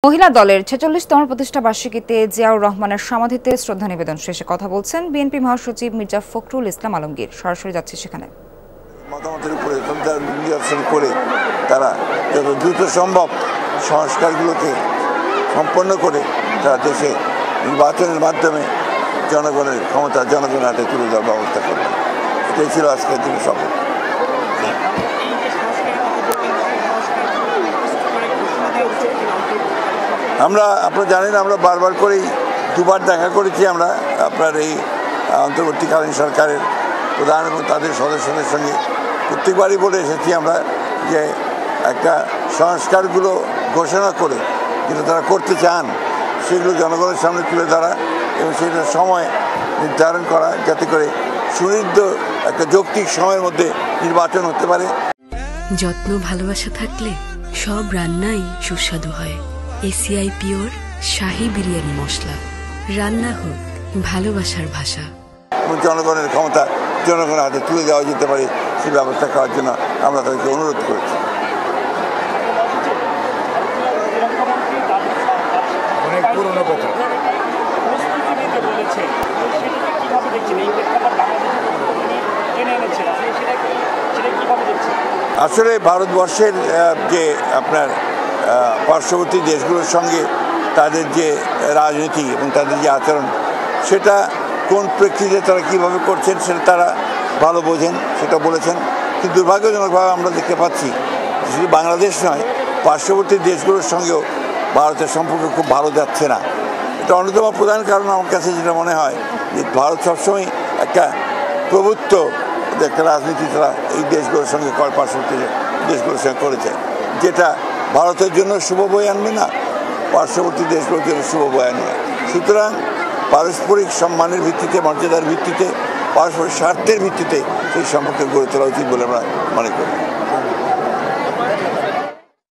মহিলা দলের ৪৬তম প্রতিষ্ঠা বার্ষিকীতে জিয়াউর রহমানের সমাধিতে শ্রদ্ধা নিবেদন শেষে কথা বলছেন বিএনপি মহাসচিব মির্জা ফখরুল ইসলাম আলমগীর। সরাসরি যাচ্ছে সেখানে। মতামতের উপরে নির্বাচন করে তারা যত দ্রুত সম্ভব সংস্কারগুলোকে সম্পন্ন করে তারা দেশে নির্বাচনের মাধ্যমে জনগণের ক্ষমতা জনগণের হাতে তুলে দেওয়ার ব্যবস্থা করবে। এটাই ছিল আজকের দিনের শপথ। আপনারা জানেন, আমরা বারবার করেই দুবার দেখা করেছি। আমরা আপনার এই অন্তর্বর্তীকালীন সরকারের প্রধান এবং তাদের সদস্যদের সঙ্গে প্রত্যেকবারই বলে এসেছি আমরা যে একটা সংস্কারগুলো ঘোষণা করে যেটা তারা করতে চান সেগুলো জনগণের সামনে তুলে ধরা এবং সেটার সময় নির্ধারণ করা যাতে করে সুনির্দিষ্ট একটা যৌক্তিক সময়ের মধ্যে নির্বাচন হতে পারে। যত্ন ভালোবাসা থাকলে সব রান্নাই সুস্বাদু হয়। এসিআই পিওর শাহী বিরিয়ানি মশলা। রান্না হোক ভালোবাসার ভাষা। জনগণের ক্ষমতা জনগণের হাতে তুলে দেওয়া যেতে পারে সেই ব্যবস্থা করার জন্য আমরা তাদেরকে অনুরোধ করেছি। আসলে ভারতবর্ষের যে আপনার পার্শ্ববর্তী দেশগুলোর সঙ্গে তাদের যে রাজনীতি এবং তাদের যে আচরণ সেটা কোন প্রেক্ষিতে তারা কীভাবে করছেন সেটা তারা ভালো বোঝেন, সেটা বলেছেন। কিন্তু দুর্ভাগ্যজনকভাবে আমরা দেখতে পাচ্ছি শুধু বাংলাদেশ নয়, পার্শ্ববর্তী দেশগুলোর সঙ্গেও ভারতের সম্পর্ক খুব ভালো যাচ্ছে না। এটা অন্যতম প্রধান কারণ আমার কাছে যেটা মনে হয় যে ভারত সবসময় একটা প্রভুত্ব একটা রাজনীতি তারা এই দেশগুলোর সঙ্গে পার্শ্ববর্তী দেশগুলোর সঙ্গে করেছে, যেটা ভারতের জন্য শুভ বয়ে আনবে না, পার্শ্ববর্তী দেশগুলোর জন্য শুভ বয়ে আনবে। সুতরাং পারস্পরিক সম্মানের ভিত্তিতে, মর্যাদার ভিত্তিতে, পারস্পরিক স্বার্থের ভিত্তিতে সেই সম্পর্কে গড়ে তোলা উচিত বলে আমরা মনে করি।